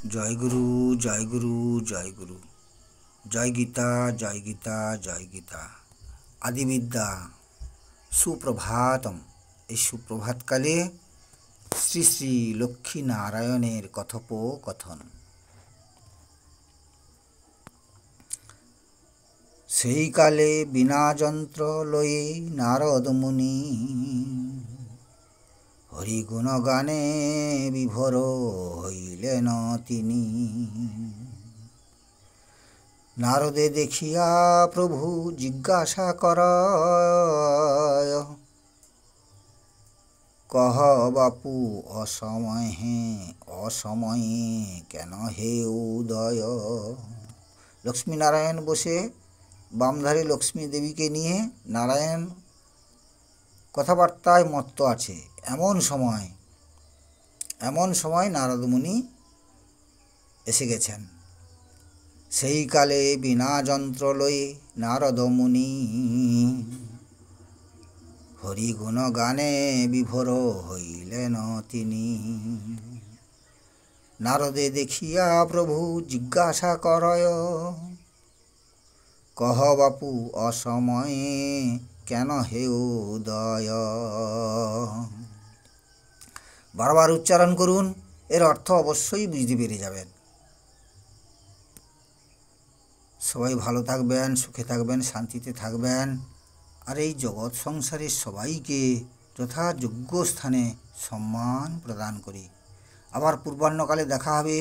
জয় গুরু, জয় গুরু, জয় গুরু। জয় গীতা, জয় গীতা, জয় গীতা। আদিবিদ্যা সুপ্রভাতম। এই সুপ্রভাতকালে শ্রী শ্রী লক্ষ্মীনারায়ণের কথোপকথন। সেই কালে বিনা যন্ত্র লয়ে নারদ মুনি হরিগুণগানে বিভোর হইলেন তিনি। নারদে দেখিয়া প্রভু জিজ্ঞাসা কর, কহ বাপু অসময়ে কেন হে উদয়। লক্ষ্মীনারায়ণ বসে বামধারী লক্ষ্মী দেবীকে নিয়ে নারায়ণ কথাবার্তায় মত্ত আছে। এমন সময় নারদমুনি এসে গেছেন। সেই কালে বিনা যন্ত্র লয়ে নারদমুনি হরিগুণ গানে বিভোর হইলেন তিনি। নারদে দেখিয়া প্রভু জিজ্ঞাসা করয়, কহ বাপু অসময়ে কেন হে উদয়। বারবার উচ্চারণ করুন, এর অর্থ অবশ্যই বুঝতে পেরে যাবেন। সবাই ভালো থাকবেন, সুখে থাকবেন, শান্তিতে থাকবেন, আর এই জগৎ সংসারের সবাইকে যথাযোগ্য স্থানে সম্মান প্রদান করি। আবার পূর্বাহ্নকালে দেখা হবে।